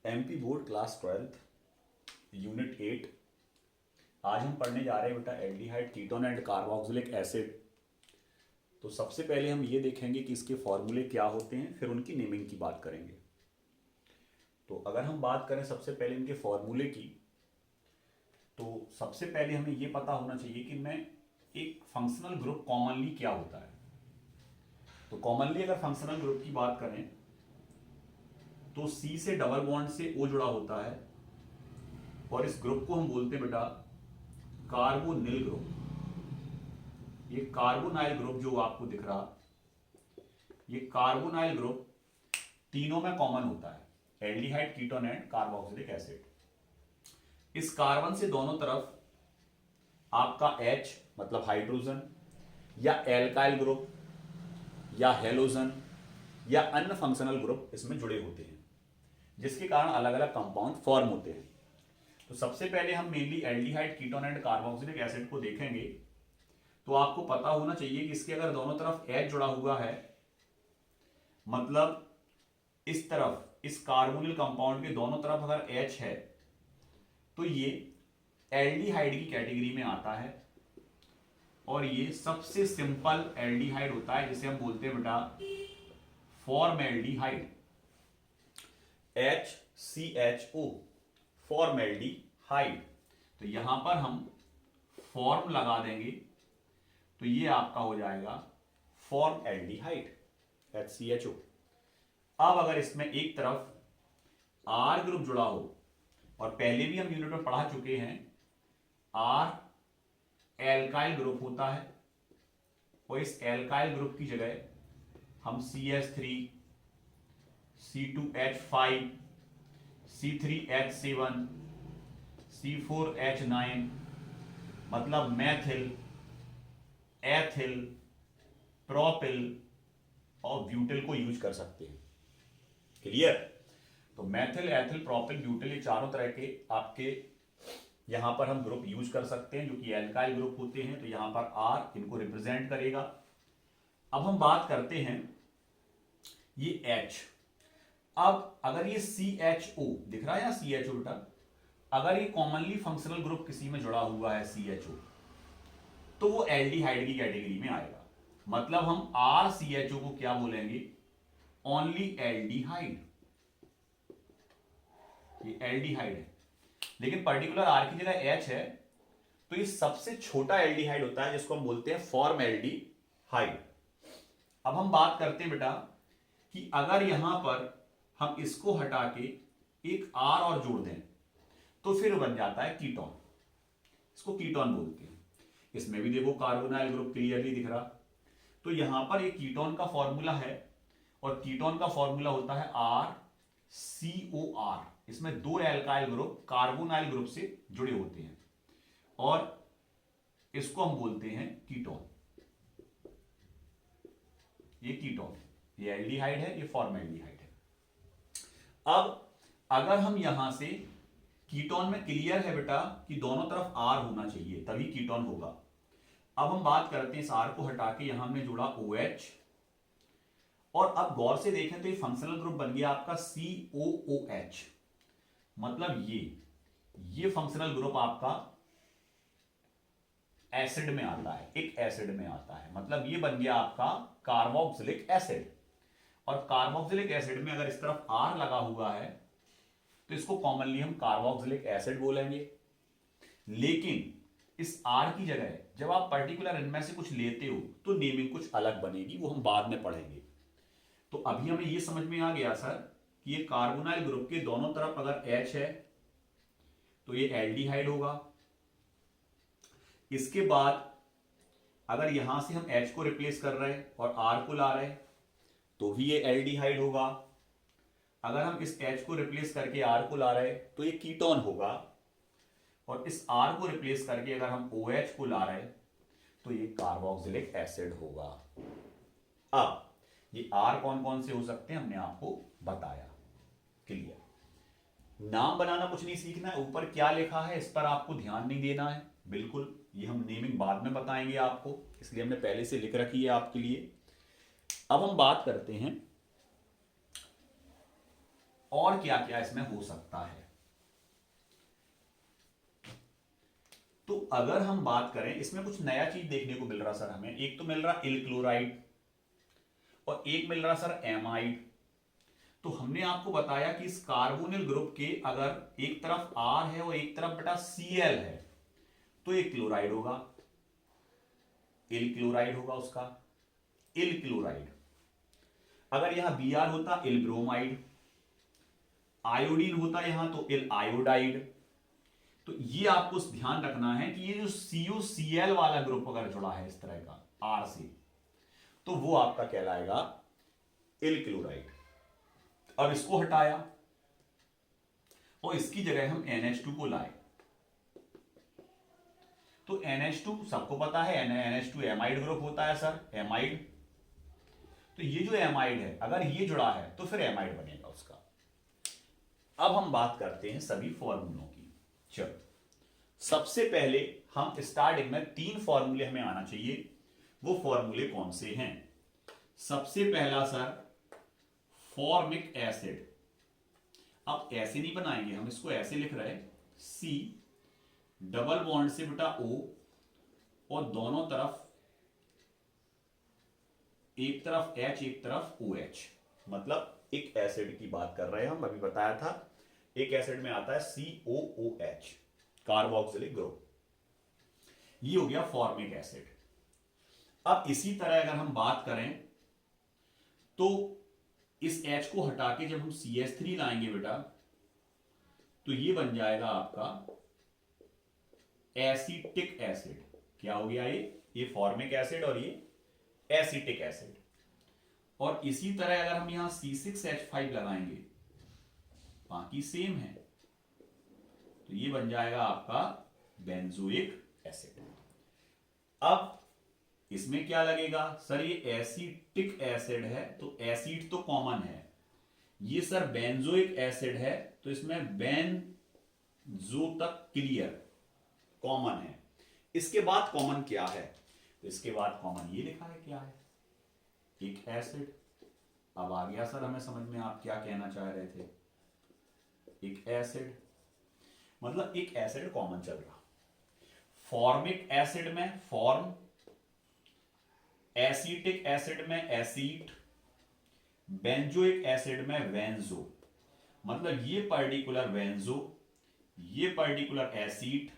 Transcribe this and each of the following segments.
MP board class 12th unit 8। आज हम पढ़ने जा रहे हैं बेटा aldehyde ketone and carboxylic acid. तो सबसे पहले हम ये देखेंगे कि इसके फॉर्मूले क्या होते हैं, फिर उनकी नेमिंग की बात करेंगे। तो अगर हम बात करें सबसे पहले इनके फॉर्मूले की, तो सबसे पहले हमें ये पता होना चाहिए कि इनमें एक फंक्शनल ग्रुप कॉमनली क्या होता है। तो कॉमनली अगर फंक्शनल ग्रुप की बात करें तो सी से डबल बॉन्ड से ओ जुड़ा होता है और इस ग्रुप को हम बोलते हैं बेटा कार्बोनिल ग्रुप। ये कार्बोनाइल ग्रुप जो आपको दिख रहा, ये कार्बोनाइल ग्रुप तीनों में कॉमन होता है, aldehyde ketone and carboxylic acid. इस कार्बन से दोनों तरफ आपका H मतलब हाइड्रोजन या एल्काइल ग्रुप या हेलोजन या अन्य फंक्शनल ग्रुप इसमें जुड़े होते हैं, जिसके कारण अलग अलग कंपाउंड फॉर्म होते हैं। तो सबसे पहले हम mainly aldehyde ketone and carboxylic acid को देखेंगे। तो आपको पता होना चाहिए कि इसके अगर दोनों तरफ H जुड़ा हुआ है, मतलब इस तरफ इस कार्बोनिल कंपाउंड के दोनों तरफ अगर H है तो ये एल्डिहाइड की कैटेगरी में आता है और ये सबसे सिंपल एल्डिहाइड होता है, जिसे हम बोलते हैं बेटा फॉर्मेल्डिहाइड, HCHO, फॉर्मेल्डिहाइड। तो यहां पर हम फॉर्म लगा देंगे तो ये आपका हो जाएगा फॉर्मएल्डिहाइड, HCHO। अब अगर इसमें एक तरफ R ग्रुप जुड़ा हो, और पहले भी हम यूनिट में पढ़ा चुके हैं, R एल्काइल ग्रुप होता है और इस एल्काइल ग्रुप की जगह हम CH3, C2H5, C3H7, C4H9 मतलब मैथिल, एथिल, प्रोपिल और ब्यूटिल को यूज कर सकते हैं। क्लियर? तो मैथिल, एथिल, प्रोपिल, ब्यूटिल ये चारों तरह के आपके यहां पर हम ग्रुप यूज कर सकते हैं जो कि एल्काइल ग्रुप होते हैं। तो यहां पर R इनको रिप्रेजेंट करेगा। अब हम बात करते हैं ये H। अब अगर ये CHO दिख रहा है या CHO बेटा, अगर ये कॉमनली फंक्शनल ग्रुप किसी में जुड़ा हुआ है CHO, तो वो एल्डिहाइड की कैटेगरी में आएगा। मतलब हम RCHO को क्या बोलेंगे? Only aldehyde. ये एल्डिहाइड है, लेकिन पर्टिकुलर R की जगह H है तो ये सबसे छोटा एल्डिहाइड होता है, जिसको हम बोलते हैं फॉर्मएल्डिहाइड। अब हम बात करते हैं बेटा कि अगर यहां पर हम इसको हटा के एक R और जोड़ दें तो फिर बन जाता है कीटोन। इसको कीटोन बोलते हैं। इसमें भी देखो कार्बोनाइल ग्रुप क्लियरली दिख रहा। तो यहां पर एक कीटोन का फॉर्मूला है और कीटोन का फॉर्मूला होता है RCOR। इसमें दो एल्काइल ग्रुप कार्बोनाइल ग्रुप से जुड़े होते हैं और इसको हम बोलते हैं कीटोन। ये कीटोन है, ये एल्डिहाइड है, ये फॉर्मएल्डिहाइड है। अब अगर हम यहां से कीटोन में क्लियर है बेटा कि दोनों तरफ R होना चाहिए तभी कीटोन होगा। अब हम बात करते हैं इस R को हटा के यहां हमने जोड़ा OH, और अब गौर से देखें तो ये फंक्शनल ग्रुप बन गया आपका COOH। मतलब ये फंक्शनल ग्रुप आपका एसिड में आता है, एक एसिड में आता है। मतलब ये बन गया आपका कार्बोक्सिलिक एसिड। और कार्बोक्सिलिक एसिड में अगर इस तरफ R लगा हुआ है तो इसको कॉमनली हम कार्बोक्सिलिक एसिड बोलेंगे। लेकिन इस R की जगह जब आप पर्टिकुलर इनमें से कुछ लेते हो तो नेमिंग कुछ अलग बनेगी, वो हम बाद में पढ़ेंगे। तो अभी हमें ये समझ में आ गया सर कि ये कार्बोनाइल ग्रुप के दोनों तरफ अगर H है तो ये एल्डिहाइड होगा। इसके बाद अगर यहां से हम H को रिप्लेस कर रहे हैं और R को ला रहे हैं तो भी ये एल्डिहाइड होगा। अगर हम इस H को रिप्लेस करके R को ला रहे हैं तो ये कीटोन होगा, और इस R को रिप्लेस करके अगर हम OH को ला रहे हैं तो ये कार्बोक्सिलिक एसिड होगा। अब ये R कौन कौन से हो सकते हैं हमने आपको बताया। क्लियर? नाम बनाना कुछ नहीं सीखना है, ऊपर क्या लिखा है इस पर आपको ध्यान नहीं देना है बिल्कुल। ये हम नेमिंग बाद में बताएंगे आपको, इसलिए हमने पहले से लिख रखी है आपके लिए। अब हम बात करते हैं और क्या क्या इसमें हो सकता है। तो अगर हम बात करें, इसमें कुछ नया चीज देखने को मिल रहा सर हमें। एक तो मिल रहा इल क्लोराइड और एक मिल रहा सर एमाइड। तो हमने आपको बताया कि इस कार्बोनिल ग्रुप के अगर एक तरफ R है और एक तरफ बेटा Cl है तो ये क्लोराइड होगा, इल क्लोराइड होगा उसका, इल क्लोराइड। अगर यहां Br होता इल ब्रोमाइड, आयोडीन होता यहां तो इल आयोडाइड। तो ये आपको ध्यान रखना है कि ये जो CuCl वाला ग्रुप अगर जुड़ा है इस तरह का R से, तो वो आपका कहलाएगा इल क्लोराइड। अब इसको हटाया और इसकी जगह हम NH2 को लाए, तो NH2 सबको पता है NH2 एमाइड ग्रुप होता है सर, एमाइड। तो ये जो एमाइड है अगर ये जुड़ा है तो फिर एमाइड बनेगा उसका। अब हम बात करते हैं सभी फॉर्मूलों की। चलो, सबसे पहले हम स्टार्टिंग में 3 फॉर्मूले हमें आना चाहिए। वो फॉर्मूले कौन से हैं? सबसे पहला सर फॉर्मिक एसिड। अब ऐसे नहीं बनाएंगे हम, इसको ऐसे लिख रहे हैं C डबल बॉन्ड से बेटा O और दोनों तरफ, एक तरफ H एक तरफ OH, मतलब एक एसिड की बात कर रहे हैं हम। अभी बताया था एक एसिड में आता है COOH, कार्बोक्सिलिक ग्रुप। ये हो गया फॉर्मिक एसिड। अब इसी तरह अगर हम बात करें तो इस H को हटा के जब हम CH3 लाएंगे बेटा तो ये बन जाएगा आपका एसिटिक एसिड। क्या हो गया ये फॉर्मिक एसिड और ये एसिटिक एसिड। और इसी तरह अगर हम यहां C6H5 लगाएंगे, बाकी सेम है, तो ये बन जाएगा आपका बेंजोइक एसिड। अब इसमें क्या लगेगा सर? ये एसिटिक एसिड है तो एसिड तो कॉमन है, ये सर बेंजोइक एसिड है तो इसमें बेंजो तक क्लियर कॉमन है। इसके बाद कॉमन क्या है? तो इसके बाद कॉमन ये लिखा है, क्या है? एक एसिड। अब आ गया सर हमें समझ में आप क्या कहना चाह रहे थे। एक एसिड मतलब एक एसिड कॉमन चल रहा। फॉर्मिक एसिड में फॉर्म, एसिटिक एसिड में एसिड, बेंजोइक एसिड में बेंजो। मतलब ये पर्टिकुलर बेंजो, ये पर्टिकुलर एसिड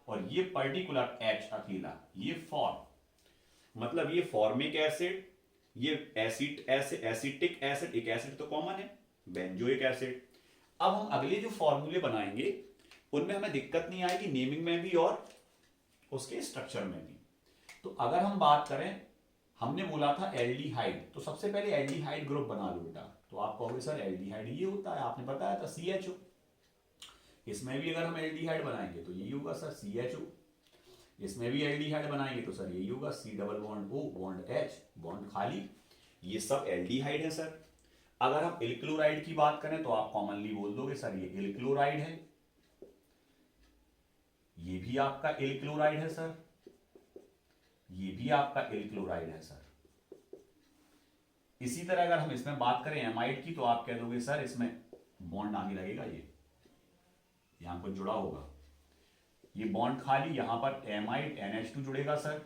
और ये पर्टिकुलर H अकेला, ये फॉर्म। मतलब ये फॉर्मिक एसिड, ये एसिटिक एसिड, एक एसिड तो कॉमन है, बेंजोइक एसिड। अब हम अगले जो फॉर्मूले बनाएंगे उनमें हमें दिक्कत नहीं आएगी, नेमिंग में भी और उसके स्ट्रक्चर में भी। तो अगर हम बात करें, हमने बोला था एल्डिहाइड, तो सबसे पहले एल्डिहाइड ग्रुप बना लो बेटा। तो आप कहोगे सर एल्डिहाइड ये होता है, आपने बताया था CHO। इसमें भी अगर हम एल्डिहाइड बनाएंगे तो यही होगा सर CHO। इसमें भी एल्डिहाइड बनाएंगे तो सर यही होगा C double bond O bond H bond खाली। ये सब एल्डिहाइड है सर। अगर हम इल क्लोराइड की बात करें तो आप कॉमनली बोल दोगे सर ये इल क्लोराइड है, ये भी आपका इल क्लोराइड है सर, ये भी आपका इल क्लोराइड है सर। इसी तरह अगर हम इसमें बात करें एमाइड की तो आप कह दोगे सर इसमें बॉन्ड आगे लगेगा, ये यहां पर जुड़ा होगा, ये बॉन्ड खाली, यहां पर एमाइड NH2 जुड़ेगा सर,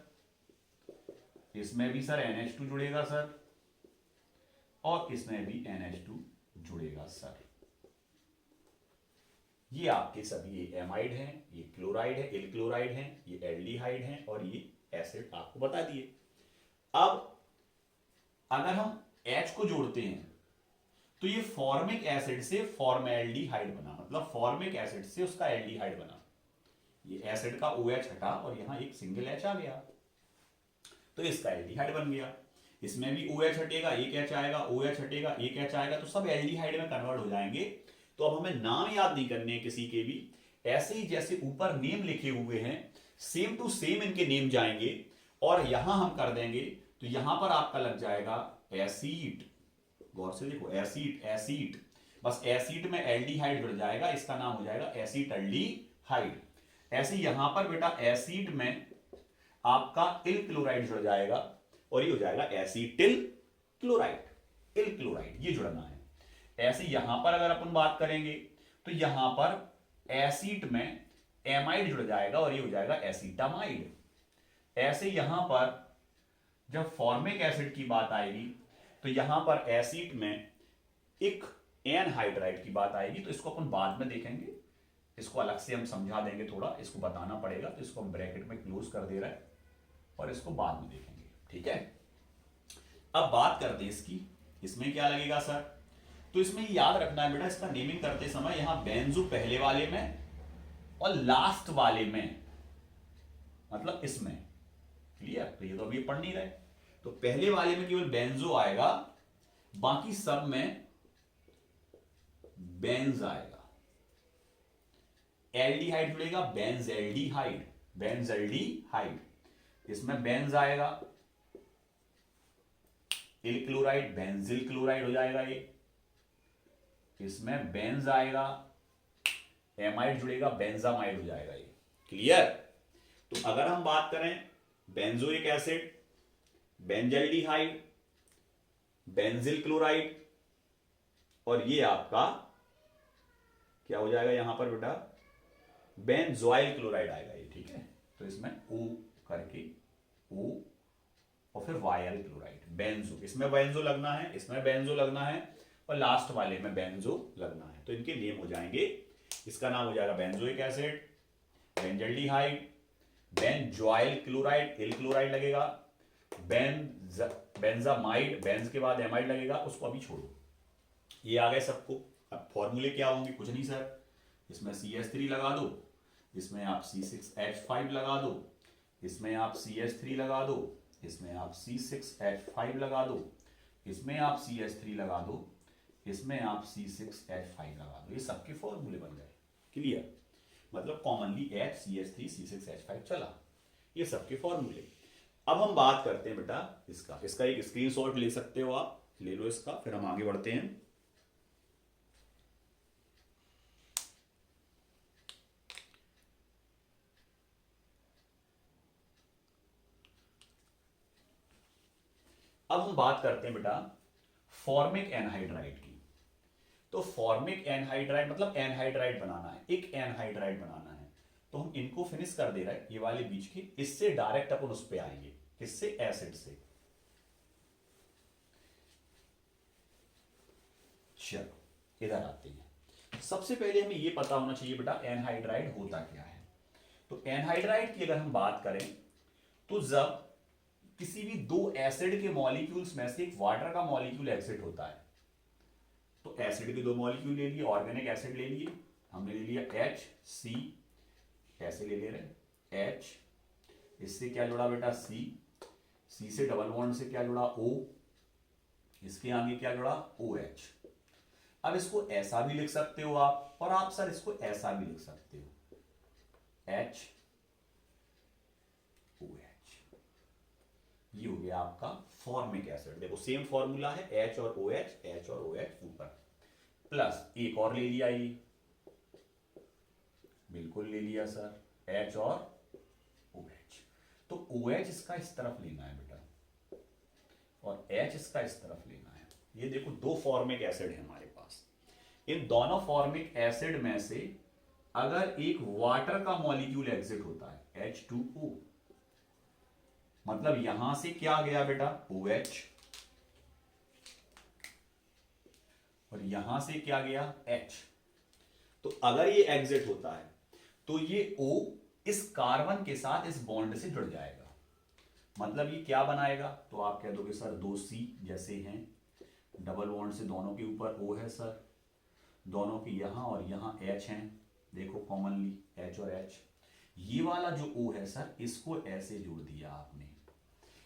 इसमें भी सर NH2 जुड़ेगा सर, और इसमें भी NH2 जुड़ेगा सर। ये आपके सभी ये एमाइड हैं, ये क्लोराइड है, इल क्लोराइड है, ये एल्डिहाइड है और ये एसिड आपको बता दिए। अब अगर हम H को जोड़ते हैं तो ये फॉर्मिक एसिड से फॉर्मेल्डिहाइड बना, मतलब फॉर्मिक एसिड से उसका एल्डिहाइड बना। ये एसिड का OH हटा और यहां एक सिंगल H आ गया तो इसका एल्डिहाइड बन गया। इसमें भी OH हटेगा, एक H आएगा, OH हटेगा, एक H आएगा, तो सब एल्डिहाइड में कन्वर्ट हो जाएंगे। तो अब हमें नाम याद नहीं करने किसी के भी, ऐसे ही जैसे ऊपर नेम लिखे हुए हैं सेम टू सेम इनके नेम जाएंगे और यहां हम कर देंगे तो यहां पर आपका लग जाएगा एसिड। गौर से देखो, एसिड एसिड, बस एसिड में एल्डिहाइड जुड़ जाएगा, इसका नाम हो जाएगा एसिटल्डिहाइड। ऐसे यहां पर बेटा एसिड में आपका इल क्लोराइड जुड़ जाएगा और ये हो जाएगा एसिटिल क्लोराइड, इल क्लोराइड, ये जुड़ना है। ऐसे यहां पर अगर अपन बात करेंगे तो यहां पर एसिड में एमाइड जुड़ जाएगा और ये हो जाएगा एसिटामाइड। ऐसे यहां पर जब फॉर्मिक एसिड की बात आएगी तो यहां पर एसिड में एक एनहाइड्राइड की बात आएगी, तो इसको अपन बाद में देखेंगे, इसको अलग से हम समझा देंगे, थोड़ा इसको बताना पड़ेगा, तो इसको हम ब्रैकेट में क्लोज कर दे रहे हैं और इसको बाद में देखेंगे, ठीक है। अब बात करते हैं इसकी, इसमें क्या लगेगा सर, तो इसमें याद रखना है बेटा, इसका नेमिंग करते समय यहां बेंजो पहले वाले में और लास्ट वाले में, मतलब इसमें, क्लियर। तो ये तो अभी पढ़ नहीं रहे, तो पहले वाले में केवल बेंजो आएगा, बाकी सब में बेंज आएगा। एल्डिहाइड जुड़ेगा, बेंजेल्डिहाइड, बेंजेल्डिहाइड, इसमें बेंज आएगा, इल क्लोराइड बेंजिल क्लोराइड हो जाएगा ये, इसमें बेंज आएगा, एमाइड जुड़ेगा, बेंजामाइड हो जाएगा ये, क्लियर। तो अगर हम बात करें benzoic acid, benzaldehyde, benzyl chloride, और ये आपका क्या हो जाएगा यहां पर बेटा, बेंजोइल क्लोराइड आएगा ये, ठीक है। तो इसमें ओ करके ओ और फिर वायल क्लोराइड, बेंजो, इसमें बेंजो लगना है, इसमें बेंजो लगना है, और लास्ट वाले में बेंजो लगना है, तो इनके नेम हो जाएंगे, इसका नाम हो जाएगा benzoic acid, benzaldehyde, benzoyl chloride, इल क्लोराइड लगेगा, बेंजामाइड, बेंज के बाद एमाइड लगेगा, उसको अभी छोड़ो, ये आ गए सबको। अब फॉर्मूले क्या होंगे, कुछ नहीं सर, इसमें CH3 लगा दो, इसमें आप C6H5 लगा दो, इसमें आप CH3 लगा दो, इसमें आप C6H5 लगा दो, इसमें आप CH3 लगा दो, इसमें आप C6H5 लगा दो, ये सबके फॉर्मूले बन गए, क्लियर। मतलब कॉमनली CH3 C6H5 चला, ये सबके फॉर्मूले। अब हम बात करते हैं बेटा इसका एक स्क्रीनशॉट ले सकते हो आप, ले लो इसका, फिर हम आगे बढ़ते हैं। अब हम बात करते हैं बेटा फॉर्मिक एनहाइड्राइड की। तो फॉर्मिक एनहाइड्राइड मतलब एनहाइड्राइड बनाना है, एक एनहाइड्राइड बनाना है, तो हम इनको फिनिश कर दे रहे हैं, ये वाले बीच के, इससे डायरेक्ट अपन उस पे आएंगे, किससे, एसिड से। चलो इधर आते हैं। सबसे पहले हमें ये पता होना चाहिए बेटा एनहाइड्राइड होता क्या है। तो एनहाइड्राइड की अगर हम बात करें तो जब किसी भी दो एसिड के मॉलिक्यूल्स में से एक वाटर का मॉलिक्यूल एग्जिट होता है, तो एसिड के दो मॉलिक्यूल ले लिए, ऑर्गेनिक एसिड ले लिए, हमने ले लिया HC, ऐसे ले रहे H, इससे क्या जुड़ा बेटा C से डबल बॉन्ड से क्या जुड़ा O, इसके आगे क्या जुड़ा OH। अब इसको ऐसा भी लिख सकते हो आप, और आप सर इसको ऐसा भी लिख सकते हो H OH, ये हो गया आपका फॉर्मिक एसिड। देखो सेम फॉर्मूला है, H और OH ऊपर, प्लस एक और ले लिया, ये बिल्कुल ले लिया सर, H और OH। तो OH इसका इस तरफ लेना है बेटा, और H इसका इस तरफ लेना है। ये देखो दो फॉर्मिक एसिड है हमारे पास, इन दोनों फॉर्मिक एसिड में से अगर एक वाटर का मॉलिक्यूल एग्जिट होता है H2O, मतलब यहां से क्या गया बेटा OH, और यहां से क्या गया H, तो अगर ये एग्जिट होता है तो ये O इस कार्बन के साथ इस बॉन्ड से जुड़ जाएगा, मतलब ये क्या बनाएगा, तो आप कह दोगे सर दो C जैसे हैं, डबल बॉन्ड से दोनों के ऊपर O है सर, दोनों के यहां और यहां H हैं, देखो कॉमनली H और H, ये वाला जो O है सर इसको ऐसे जोड़ दिया आपने,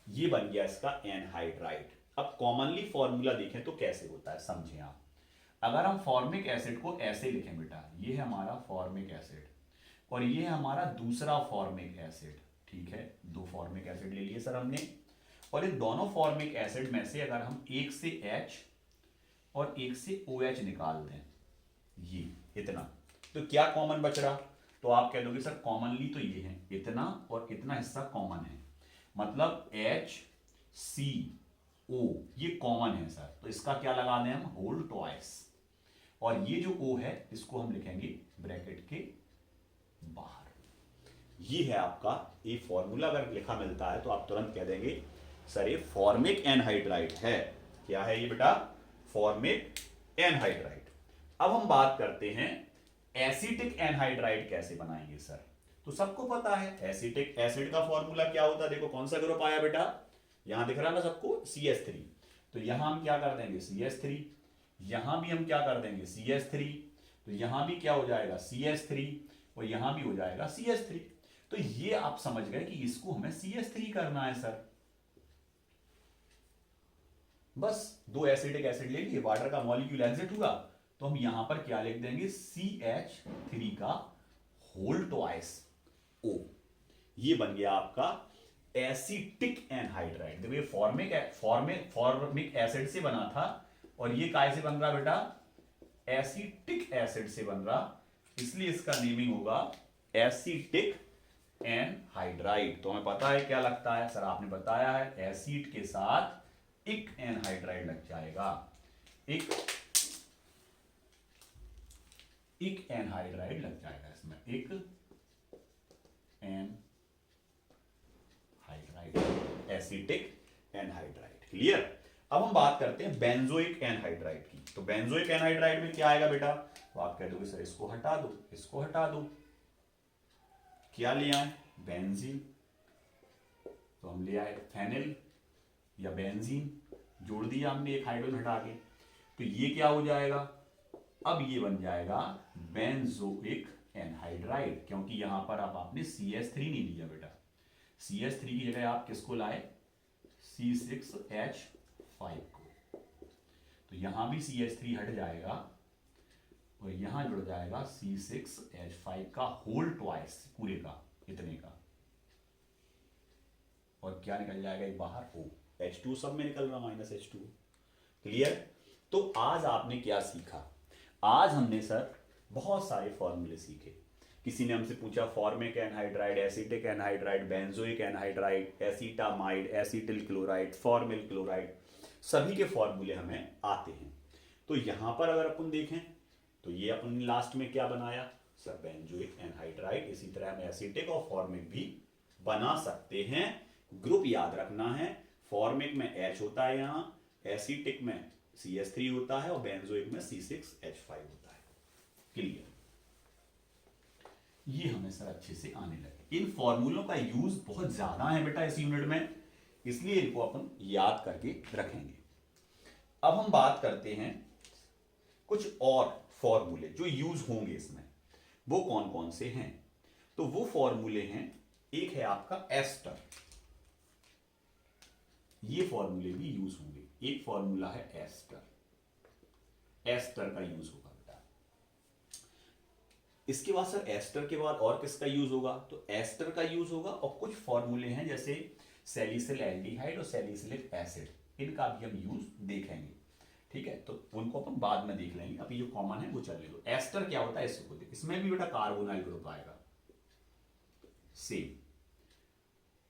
ये बन गया इसका एनहाइड्राइड। अब कॉमनली फॉर्मूला देखें तो कैसे होता है समझें आप। अगर हम फॉर्मिक एसिड को ऐसे लिखें बेटा, ये है हमारा फॉर्मिक एसिड और ये है हमारा दूसरा फॉर्मिक एसिड, ठीक है, दो फॉर्मिक एसिड ले लिए सर हमने, और इन दोनों फॉर्मिक एसिड में से अगर हम एक से H और एक से OH निकाल दें, ये इतना, तो क्या कॉमन बच रहा, तो आप कह दोगे सर कॉमनली तो ये है, इतना और इतना हिस्सा कॉमन है, मतलब HCO ये कॉमन है सर, तो इसका क्या लगा दें हम होल ट्वाइस, और ये जो O है इसको हम लिखेंगे ब्रैकेट के बाहर। ये है आपका ये फॉर्मूला। अगर लिखा मिलता है तो आप तुरंत कह देंगे सर ये फॉर्मिक एनहाइड्राइड है। क्या है ये बेटा? Formic anhydride. अब हम बात करते हैं एसिटिक एनहाइड्राइड कैसे बनाएंगे सर। तो सबको पता है एसिटिक एसिड का फॉर्मूला क्या होता है। देखो कौन सा ग्रुप आया बेटा, यहां दिख रहा है ना सबको, CH3। तो यहां हम क्या कर देंगे CH3, यहां भी हम क्या कर देंगे CH3, तो यहां भी क्या हो जाएगा CH3 और यहां भी हो जाएगा CH3। तो ये आप समझ गए कि इसको हमें CH3 करना है सर। बस दो एसिडिक एसिड ले लिए, वाटर का मॉलिक्यूल एग्जिट हुआ, तो हम यहां पर क्या लिख देंगे CH3 का होल ट्वाइस O। ये बन गया आपका एसिटिक एनहाइड्राइड। देखो ये फॉर्मिक एसिड से बना था और ये काय से बन रहा बेटा, एसिटिक एसिड से बन रहा, इसलिए इसका नेमिंग होगा एसिटिक एनहाइड्राइड। तो हमें पता है क्या लगता है सर, आपने बताया है एसिड के साथ इक एनहाइड्राइड लग जाएगा, इक एनहाइड्राइड लग जाएगा इसमें, इक एनहाइड्राइड, एसिटिक एनहाइड्राइड। क्लियर? अब हम बात करते हैं बेंजोइक एनहाइड्राइड की। तो बेंजोइक एनहाइड्राइड में क्या आएगा बेटा, तो आप कह दोगे सर इसको हटा दो, इसको हटा दो। क्या ले आए? बेंजीन। तो हम ले आए फेनिल या बेंजीन, जोड़ दिया हमने एक हाइड्रोजन हटा के, तो ये क्या हो जाएगा, अब ये बन जाएगा बेंजोइक एनहाइड्राइड, क्योंकि यहां पर अब आपने CH3 नहीं लिया बेटा। CH3 की जगह आप किसको लाए, C6H5 को। तो यहां भी CH3 हट जाएगा और यहां जुड़ जाएगा C6H5 का होल ट्वाइस, पूरे का, इतने का, और क्या निकल जाएगा एक बाहर O, H2 सब में निकल रहा -H2। क्लियर? तो आज आपने क्या सीखा, आज हमने सर बहुत सारे फॉर्मूले सीखे। किसी ने हमसे पूछा formic anhydride, acetic anhydride, benzoic anhydride, acetamide, acetyl chloride, formyl chloride, सभी के फॉर्मूले हमें आते हैं। तो यहां पर अगर अपन देखें तो ये अपन लास्ट में क्या बनाया सर, बेंजोइक एनहाइड्राइड। इसी तरह हम एसिटिक और फॉर्मिक भी बना सकते हैं। ग्रुप याद रखना है, फॉर्मिक में H होता है, यहां एसिटिक में CH3 होता है और बेंजोइक में C6H5 होता है। क्लियर? ये हमें सर अच्छे से आने लगे। इन फॉर्मूलों का यूज बहुत ज्यादा है बेटा इस यूनिट में, इसलिए इनको अपन याद करके रखेंगे। अब हम बात करते हैं कुछ और फॉर्मूले जो यूज होंगे इसमें, वो कौन कौन से हैं। तो वो फॉर्मूले हैं, एक है आपका एस्टर, ये फॉर्मूले भी यूज होंगे। एक फॉर्मूला है एस्टर, एस्टर का यूज होगा बेटा। इसके बाद सर एस्टर के बाद और किसका यूज होगा, तो एस्टर का यूज होगा। और कुछ फॉर्मूले हैं जैसे सैलिसिल एल्डिहाइड और सैलिसिलिक एसिड, इनका भी हम यूज देखेंगे। ठीक है, तो उनको अपन बाद में देख लेंगे, अभी जो कॉमन है वो चलने दो। एस्टर क्या होता है इसको देख, इसमें भी बेटा कार्बोनाइल ग्रुप आएगा सेम।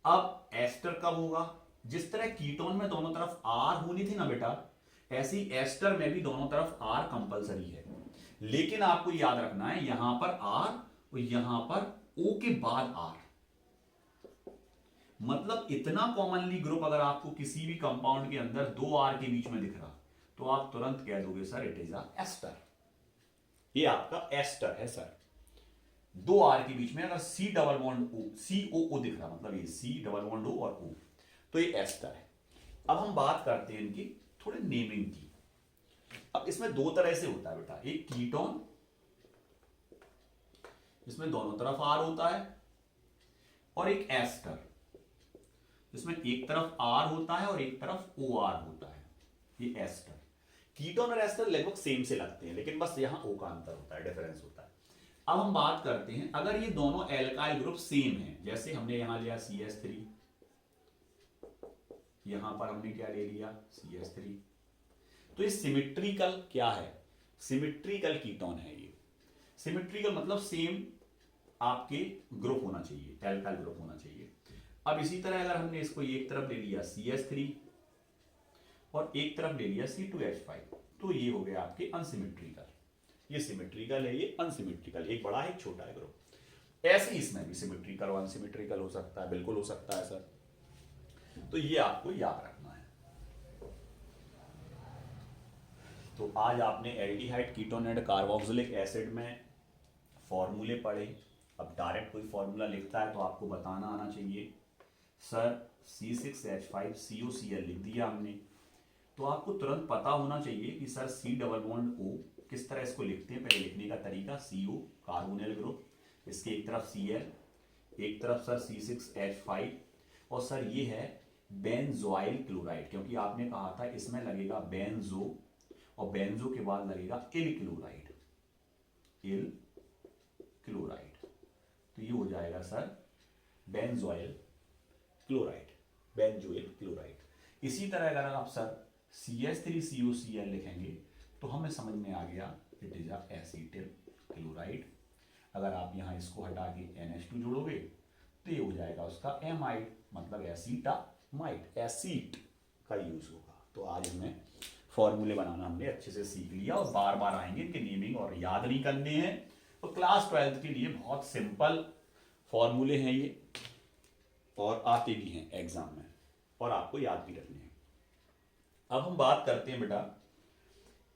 अब एस्टर कब होगा, जिस तरह कीटोन में दोनों तरफ R होनी थी ना बेटा, ऐसी एस्टर में भी दोनों तरफ R कंपलसरी है। लेकिन आपको याद रखना है यहां पर R और यहां पर O के बाद R, मतलब इतना कॉमनली ग्रुप अगर आपको किसी भी कंपाउंड के अंदर 2 R के बीच में दिख रहा तो आप तुरंत कह दोगे sir it is a ester. ये आपका एस्टर है सर। 2 R के बीच में अगर C double bond O, COO दिख रहा, मतलब ये C डबल बॉन्ड O और O, तो ये एस्टर है। अब हम बात करते हैं इनकी थोड़े नेमिंग की। अब इसमें दो तरह से होता है बेटा, एक कीटोन, इसमें दोनों तरफ R होता है, और एक एस्टर, इसमें एक तरफ R होता है और एक तरफ OR होता है, ये एस्टर। कीटोन और एस्टर लगभग सेम से लगते हैं, लेकिन बस यहां O का अंतर होता है, डिफरेंस होता है। अब हम बात करते हैं अगर ये दोनों एल्काइल ग्रुप सेम हैं, जैसे हमने यहां लिया CH3, यहां पर हमने क्या ले लिया CH3, तो ये सिमेट्रिकल क्या है, सिमेट्रिकल कीटोन है। ये सिमेट्रिकल मतलब सेम आपके ग्रुप होना चाहिए, एल्काइल ग्रुप होना चाहिए। अब इसी तरह अगर हमने इसको एक तरफ ले लिया CH3 और एक तरफ ले लिया C2H5, तो ये हो गया आपके अनसिमेट्रिकल। ये सिमेट्रिकल है, ये अनसिमेट्रिकल, एक बड़ा है एक छोटा है ग्रुप। ऐसे ही इसमें भी सिमेट्रिकल और अनसिमेट्रिकल हो सकता है, बिल्कुल हो सकता है सर। तो ये आपको याद रखना है। तो आज आपने aldehyde, ketone and carboxylic acid में फॉर्मूले पढ़े। अब डायरेक्ट कोई फॉर्मूला लिखता है तो आपको बताना आना चाहिए सर C6H5COCl लिख दिया हमने, तो आपको तुरंत पता होना चाहिए कि sir C double bond O किस तरह इसको लिखते हैं। पहले लिखने का तरीका, CO कार्बोनिल ग्रुप, इसके एक तरफ Cl, एक तरफ सर C6H5, और सर ये है बेंजोइल क्लोराइड, क्योंकि आपने कहा था इसमें लगेगा बेंजो और बेंजो के बाद लगेगा इल क्लोराइड, इल क्लोराइड, तो ये हो जाएगा sir benzoyl chloride, benzoyl chloride. इसी तरह अगर आप सर CH3COCl लिखेंगे तो हमें समझ में आ गया इट इज एसीटिल क्लोराइड। अगर आप यहाँ इसको हटा के NH2 जोड़ोगे तो ये हो जाएगा उसका एमाइड, मतलब एसीटामाइड, एसिड का यूज होगा। तो आज हमें फॉर्मूले बनाना हमने अच्छे से सीख लिया और बार बार आएंगे इनके नेमिंग, और याद नहीं करने हैं। तो क्लास 12th के लिए बहुत सिंपल फॉर्मूले हैं ये, और आते भी हैं एग्जाम में, और आपको याद भी रखने हैं। अब हम बात करते हैं बेटा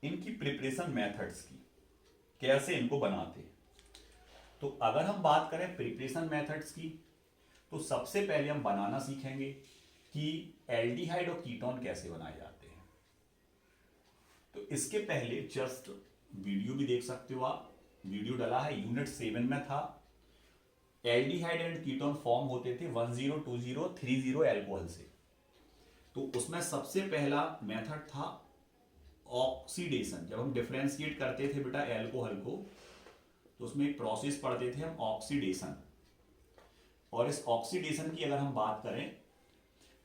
इनकी प्रिपरेशन मेथड्स की, कैसे इनको बनाते हैं। तो अगर हम बात करें प्रिपरेशन मेथड्स की, तो सबसे पहले हम बनाना सीखेंगे कि एल्डिहाइड और कीटोन कैसे बनाए जाते हैं। तो इसके पहले जस्ट वीडियो भी देख सकते हो आप, वीडियो डाला है, यूनिट 7 में था। एल्डिहाइड एंड कीटोन फॉर्म होते थे 102030 एल्कोहल से। तो उसमें सबसे पहला मेथड था ऑक्सीडेशन। जब हम डिफरेंशिएट करते थे बेटा एल्कोहल को, तो उसमें एक प्रोसेस पढ़ते थे हम ऑक्सीडेशन। और इस ऑक्सीडेशन की अगर हम बात करें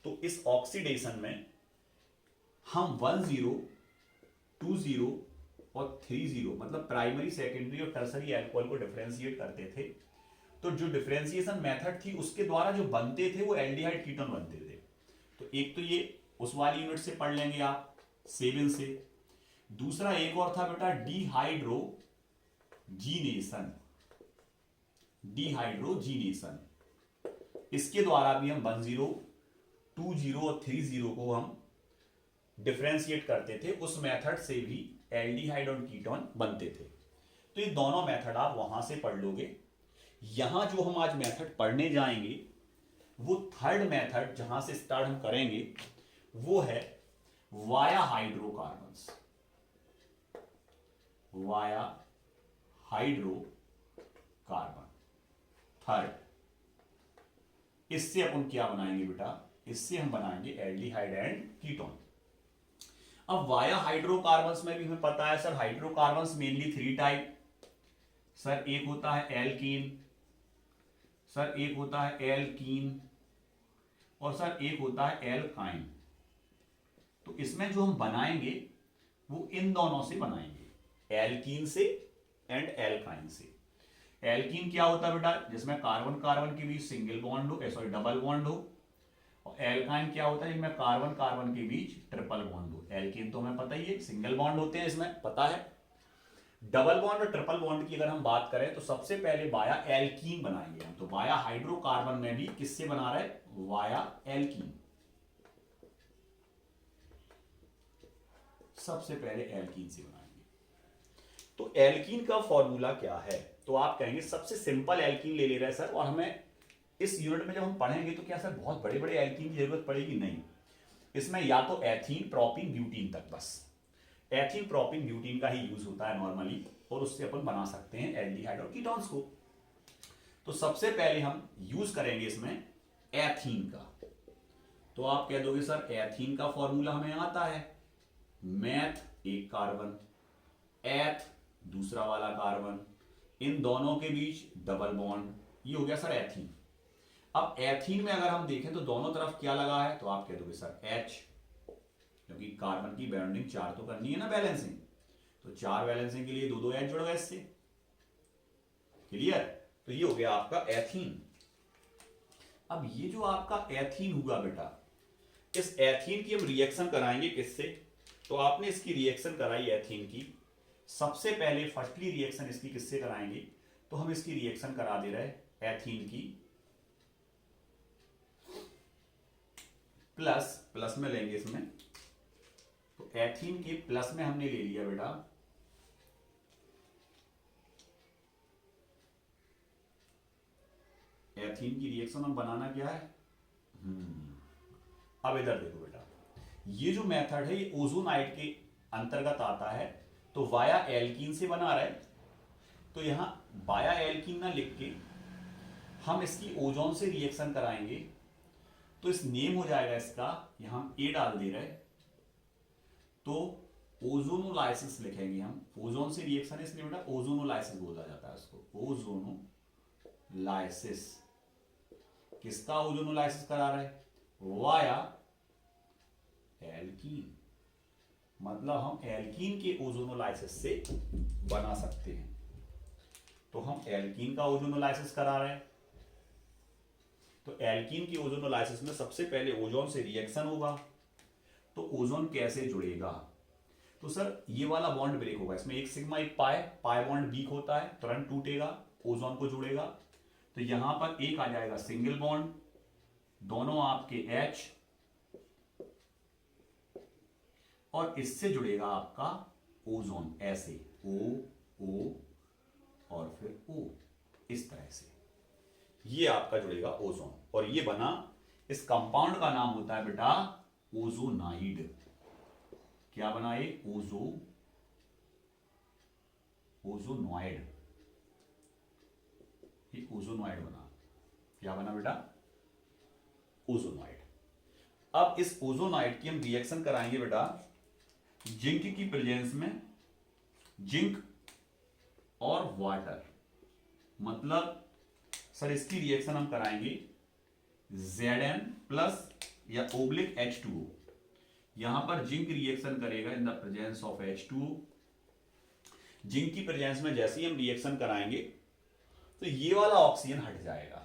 तो इस ऑक्सीडेशन में हम 10, 20 और 30 मतलब प्राइमरी, सेकेंडरी और टर्सरी एल्कोहल को डिफरेंशिएट करते थे। तो जो डिफरेंशिएशन मेथड थी उसके द्वारा जो बनते थे वो एल्डिहाइड कीटोन बनते थे। तो एक तो ये उस वाली यूनिट से पढ़ लेंगे आप 7 से। दूसरा एक और था बेटा डिहाइड्रोजीनेशन, डिहाइड्रोजीनेशन। इसके द्वारा भी हम 10, 20 और 30 को हम डिफरेंशिएट करते थे। उस मेथड से भी एल्डिहाइड और कीटोन बनते थे। तो ये दोनों मेथड आप वहां से पढ़ लोगे। यहां जो हम आज मेथड पढ़ने जाएंगे वो थर्ड मेथड जहां से स्टार्ट हम करेंगे वो है via hydrocarbons, via hydrocarbon third. इससे अपन क्या बनाएंगे बेटा, इससे हम बनाएंगे एल्डिहाइड एंड कीटोन। अब वाया हाइड्रोकार्बन्स में भी हमें पता है sir hydrocarbons mainly 3 type. Sir एक होता है एल्कीन, सर एक होता है एल्कीन, और सर एक होता है एल्काइन। तो इसमें जो हम बनाएंगे वो इन दोनों से बनाएंगे, एल्कीन से एंड एल्काइन से। एल्कीन क्या होता है बेटा, जिसमें कार्बन कार्बन के बीच सिंगल बॉन्ड हो, सॉरी डबल बॉन्ड हो। और एल्काइन क्या होता है, जिसमें कार्बन कार्बन के बीच ट्रिपल बॉन्ड हो। एल्कीन तो हमें पता ही है सिंगल बॉन्ड होते हैं, इसमें पता है। डबल बॉन्ड और ट्रिपल बॉन्ड की अगर हम बात करें तो सबसे पहले वाया एल्कीन बनाएंगे हम। तो वाया हाइड्रोकार्बन में भी किससे बना रहे, वाया एल्कीन। सबसे पहले एल्कीन से बनाएंगे। तो एल्कीन का फॉर्मूला क्या है, तो आप कहेंगे सबसे सिंपल एल्कीन ले रहे हैं सर, और हमें इस यूनिट में जब हम पढ़ेंगे तो क्या सर बहुत बड़े बड़े एल्कीन की जरूरत पड़ेगी? नहीं, इसमें या तो एथीन, प्रोपीन, ब्यूटीन तक, बस एथीन, प्रोपीन, ब्यूटीन का ही यूज होता है नॉर्मली, और उससे अपन बना सकते हैं एल्डिहाइड और कीटोन्स को। तो सबसे पहले हम यूज करेंगे इसमें एथीन का। तो आप कह दोगे सर एथीन का फॉर्मूला हमें आता है, मैथ एक कार्बन, एथ दूसरा वाला कार्बन, इन दोनों के बीच डबल बॉन्ड, ये हो गया सर एथीन। अब एथीन में अगर हम देखें तो दोनों तरफ क्या लगा है, तो आप कह दोगे सर H, क्योंकि कार्बन की बॉन्डिंग 4 तो करनी है ना बैलेंसिंग, तो 4 बैलेंसिंग के लिए 2 H जुड़ गए इससे, क्लियर। तो ये हो गया आपका एथीन। अब ये जो आपका एथीन हुआ बेटा, इस एथीन की हम रिएक्शन कराएंगे किससे, तो आपने इसकी रिएक्शन कराई एथीन की सबसे पहले फर्स्टली रिएक्शन इसकी किससे कराएंगे, तो हम इसकी रिएक्शन करा दे रहे एथीन की प्लस में लेंगे इसमें, तो एथीन के प्लस में हमने ले लिया बेटा एथीन की रिएक्शन हम बनाना क्या है। अब इधर देखो बेटा, ये जो मेथड है ये ओजोनाइड के अंतर्गत आता है, तो वाया एल्कीन से बना रहा है, तो यहां वाया एल्कीन ना लिख के हम इसकी ओजोन से रिएक्शन कराएंगे, तो इस नेम हो जाएगा इसका, यहां ए डाल दे रहे, तो ओजोनोलाइसिस लिखेंगे हम। ओजोन से रिएक्शन इसलिए बेटा ओजोनोलाइसिस बोला जाता है उसको, ओजोनोलाइसिस। किसका ओजोनोलाइसिस करा रहा है, वाया एल्कीन, मतलब हम एल्कीन के ओजोनोलाइसिस से बना सकते हैं, तो हम एल्कीन का ओजोनोलाइसिस करा रहे हैं। तो एल्कीन की ओजोनोलाइसिस में सबसे पहले ओजोन से रिएक्शन होगा, तो ओजोन कैसे जुड़ेगा, तो सर ये वाला बॉन्ड ब्रेक होगा, इसमें एक सिग्मा एक पाई बॉन्ड वीक होता है, तुरंत टूटेगा, ओजोन को जुड़ेगा, तो यहां पर एक आ जाएगा सिंगल बॉन्ड, दोनों आपके H, और इससे जुड़ेगा आपका ओजोन ऐसे O और फिर O, इस तरह से ये आपका जुड़ेगा ओजोन, और ये बना, इस कंपाउंड का नाम होता है बेटा ओजोनाइड। क्या बना ये, ओजोनॉइड, ये ओजोनॉइड बना। क्या बना बेटा, ओजोनॉइड। अब इस ओजोनाइड की हम रिएक्शन कराएंगे बेटा जिंक की प्रेजेंस में, जिंक और वाटर, मतलब सर इसकी रिएक्शन हम कराएंगे Zn प्लस या ओब्लिक H2O। यहां पर जिंक रिएक्शन करेगा in the presence of H2O। Zinc की प्रेजेंस में जैसे ही हम रिएक्शन कराएंगे तो ये वाला ऑक्सीजन हट जाएगा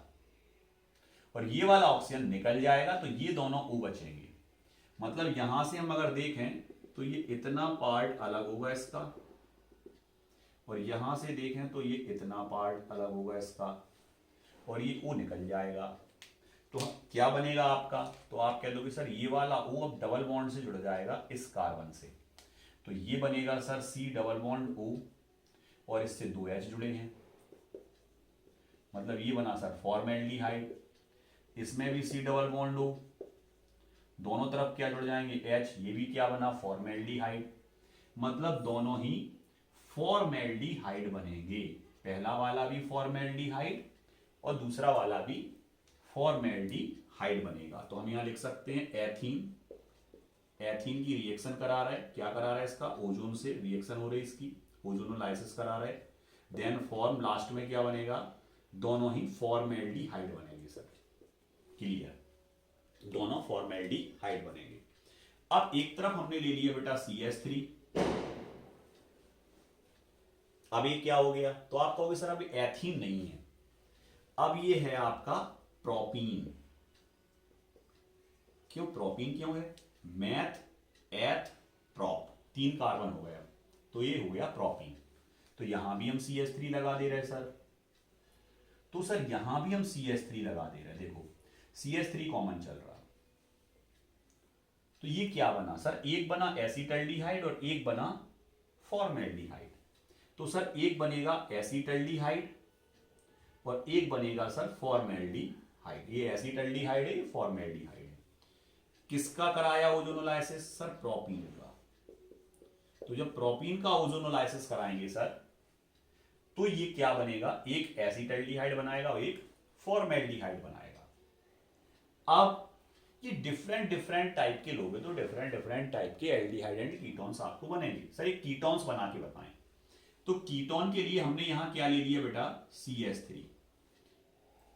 और ये वाला ऑक्सीजन निकल जाएगा, तो ये दोनों O बचेंगे। मतलब यहां से हम अगर देखें तो ये इतना पार्ट अलग होगा इसका, और यहां से देखें तो ये इतना पार्ट अलग होगा इसका, और ये O निकल जाएगा। तो क्या बनेगा आपका, तो आप कह दोगे सर ये वाला O अब डबल बॉन्ड से जुड़ जाएगा इस कार्बन से, तो ये बनेगा sir C double bond O, और इससे 2 H जुड़े हैं, मतलब ये बना सर फॉर्मेल्डिहाइड। इसमें भी C डबल बॉन्ड O, दोनों तरफ क्या जुड़ जाएंगे H, ये भी क्या बना फॉर्मेल्डिहाइड, मतलब दोनों ही फॉर्मेल्डिहाइड बनेंगे। पहला वाला भी फॉर्मेल्डिहाइड और दूसरा वाला भी फॉर्मेल्डिहाइड बनेगा। तो हम यहां लिख सकते हैं एथीन, एथीन की रिएक्शन करा रहा है, क्या करा रहा है इसका, ओजोन से रिएक्शन हो रही है इसकी, ओजोनोलाइसिस करा रहा है, देन फॉर्म लास्ट में क्या बनेगा, दोनों ही फॉर्मेल्डिहाइड बनेंगे सर। क्लियर, दोनों फॉर्मेल्डिहाइड बनेंगे। अब एक तरफ हमने ले लिया बेटा CH3, अब ये क्या हो गया, तो आप कहोगे सर अब एथीन नहीं है, अब ये है आपका प्रोपीन। क्यों प्रोपीन क्यों है, मैथ एथ प्रोप, 3 कार्बन हो गया, तो ये हो गया प्रोपीन। तो यहां भी हम CH3 लगा दे रहे सर, तो सर यहां भी हम CH3 लगा दे रहे, देखो CH3 कॉमन चल रहा, तो ये क्या बना सर, एक बना एसिटल्डिहाइड और एक बना फॉर्मेल्डिहाइड। तो सर एक बनेगा एसिटल्डिहाइड और एक बनेगा सर फॉर्मेल्डिहाइड। ये एसिटल्डिहाइड है, ये फॉर्मेल्डिहाइड है। किसका कराया ओजोनोलाइसिस, सर प्रोपीन का। तो जब प्रोपीन का ओजोनोलाइसिस कराएंगे सर, तो ये क्या बनेगा, एक एसिटल्डिहाइड बनाएगा और एक फॉर्मेल्डिहाइड बनाएगा। अब ये डिफरेंट डिफरेंट टाइप के लोग हैं, तो डिफरेंट डिफरेंट टाइप के एल्डिहाइड एंड कीटोन्स आपको बनेंगे। सर एक कीटोन्स बना के बताएं, तो कीटोन के लिए हमने यहां क्या ले लिया बेटा CH3।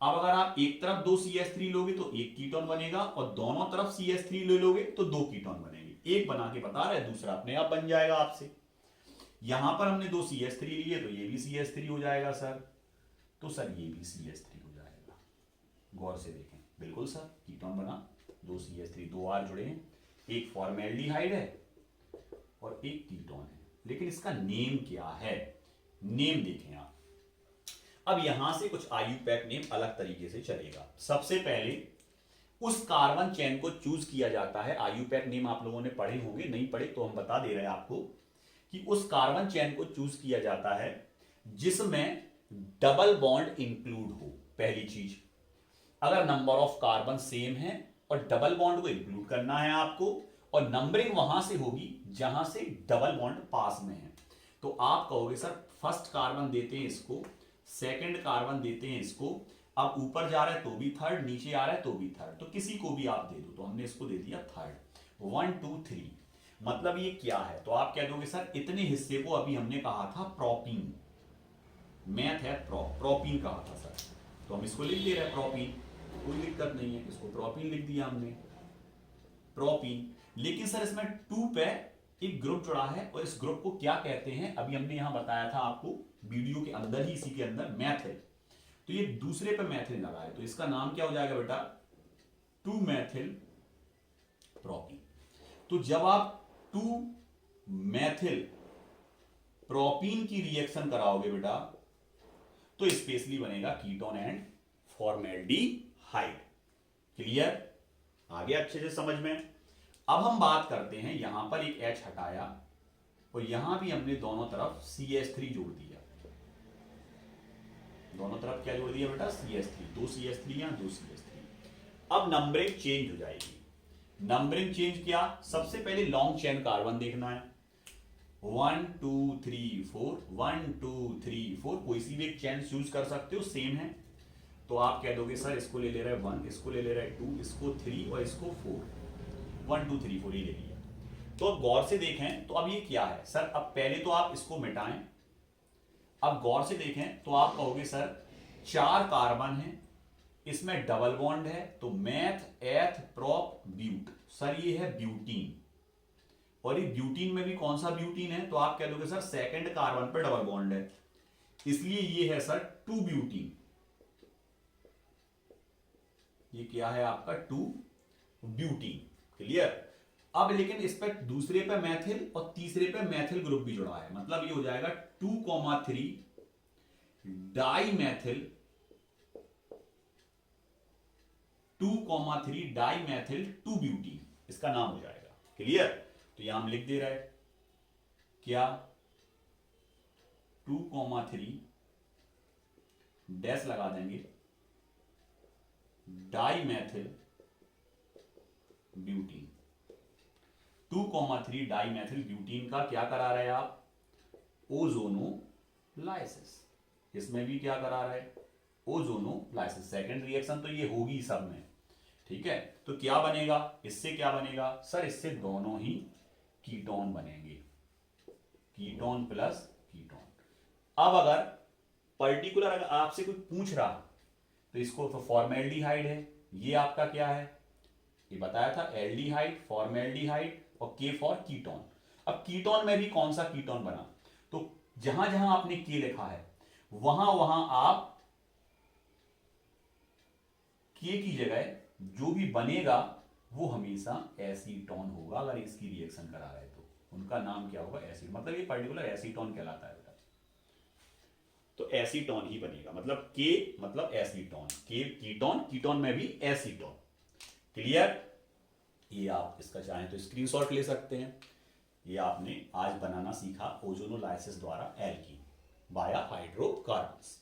अब अगर आप एक तरफ 2 CH3 लोगे तो एक कीटोन बनेगा, और दोनों तरफ CH3 ले लोगे तो 2 कीटोन बनेंगे। एक बना के बता रहे, दूसरा अपने आप बन जाएगा आपसे। यहां पर हमने 2 CH3 लिए, तो ये भी CH3 हो जाएगा सर, तो सर ये भी CH3 हो जाएगा। गौर से देखें, बिल्कुल सर कीटोन बना, 2 CH3, 2 R जुड़े हैं, एक फॉर्मेल्डिहाइड है और एक कीटोन है। लेकिन इसका नेम क्या है, नेम देखें आप। अब यहां से कुछ IUPAC नेम अलग तरीके से चलेगा। सबसे पहले उस कार्बन चेन को चूज किया जाता है, IUPAC नेम आप लोगों ने पढ़े होंगे, नहीं पढ़े तो हम बता दे रहे हैं आपको कि उस कार्बन चेन को चूज किया जाता है जिसमें डबल बॉन्ड इंक्लूड हो। पहली चीज, अगर नंबर ऑफ कार्बन सेम है और डबल बॉन्ड को इंक्लूड करना है आपको, और नंबरिंग वहां से होगी जहां से डबल बॉन्ड पास में है। तो आप कहोगे सर फर्स्ट कार्बन देते हैं इसको, सेकंड कार्बन देते हैं इसको, अब ऊपर जा रहा है तो भी थर्ड, नीचे आ रहा है तो भी थर्ड, तो किसी को भी आप दे दो। तो हमने इसको दे दिया थर्ड। 1 2 3, मतलब ये क्या है? तो आप कह दोगे सर इतने हिस्से को अभी हमने कहा था प्रोपीन, मैथ है प्रोपीन कहा था सर, तो हम इसको लिख दे रहे हैं प्रोपीन, कोई दिक्कत नहीं है, इसको प्रोपीन लिख दिया हमने, प्रोपीन। लेकिन सर इसमें 2 पे एक ग्रुप जुड़ा है और इस ग्रुप को क्या कहते हैं अभी हमने यहां बताया था आपको वीडियो के अंदर ही, इसी के अंदर, मैथिल। तो ये दूसरे पे मैथिल लगा है, तो इसका नाम क्या हो जाएगा बेटा? 2 मैथिल प्रोपीन। तो जब आप 2 मैथिल प्रोपीन की रिएक्शन कराओगे बेटा, तो स्पेशली बनेगा कीटोन एंड फॉर्मेल्डिहाइड। क्लियर? आ गया अच्छे से समझ में? अब हम बात करते हैं, यहां पर एक H हटाया और यहां भी हमने दोनों तरफ CH3 जोड़ दिया। दोनों तरफ क्या जोड़ दिया बेटा? CH3, 2 CH3 या 2 CH3। अब नंबरिंग चेंज हो जाएगी। नंबरिंग चेंज क्या? सबसे पहले लॉन्ग चेन कार्बन देखना है, 1 2 3 4, 1 2 3 4, कोई सी भी एक चेन चूज कर सकते हो, सेम है। तो आप कह दोगे सर इसको ले रहा है 1, इसको ले रहा है 2, इसको 3 और इसको 4, 1 2 3 4 ये ले लिया। तो अब गौर से देखें तो अब ये क्या है सर? अब पहले तो आप इसको मिटाएं, अब गौर से देखें तो आप कहोगे सर 4 कार्बन है, इसमें डबल बॉन्ड है, तो मैथ एथ प्रोप ब्यूट, सर ये है ब्यूटीन, और ये ब्यूटीन में भी कौन सा ब्यूटीन है? तो आप कह दोगे सर सेकंड कार्बन पर डबल बॉन्ड है, इसलिए ये है सर 2 ब्यूटीन। ये क्या है आपका? 2 ब्यूटीन। क्लियर? अब लेकिन इस पर दूसरे पे मैथिल और तीसरे पे मैथिल ग्रुप भी जुड़ा है, मतलब ये हो जाएगा 2,3 dimethyl, 2,3 dimethyl 2 butene, इसका नाम हो जाएगा। क्लियर? तो यहां हम लिख दे रहे हैं क्या? 2,3 डैश लगा देंगे dimethyl butene. 2,3 dimethyl butene का क्या करा रहे हैं आप? ओजोनोलाइसिस। इसमें भी क्या करा रहे हैं? ओजोनोलाइसिस। सेकंड रिएक्शन तो ये होगी सब में, ठीक है? तो क्या बनेगा इससे? क्या बनेगा सर? इससे दोनों ही कीटोन बनेंगे, कीटोन प्लस कीटोन। अब अगर पर्टिकुलर अगर आपसे कोई पूछ रहा तो इसको तो फॉर्मेल्डिहाइड है, ये आपका क्या है? ये बताया था एल्डिहाइड, फॉर्मेल्डिहाइड और के फॉर कीटोन। अब कीटोन में भी कौन सा कीटोन बना? तो जहां जहां आपने के लिखा है वहां वहां आप के की जगह जो भी बनेगा वो हमेशा एसीटोन होगा। अगर इसकी रिएक्शन करा रहे तो उनका नाम क्या होगा? एसिड, मतलब ये पर्टिकुलर एसीटोन कहलाता है बेटा। तो एसीटोन ही बनेगा, मतलब के मतलब एसीटोन, के कीटोन, कीटोन में भी एसीटोन। क्लियर? ये आप इसका चाहें तो स्क्रीनशॉट ले सकते हैं। ये आपने आज बनाना सीखा ओजोनोलाइसिस द्वारा एल्कीन वाया हाइड्रोकार्बन्स।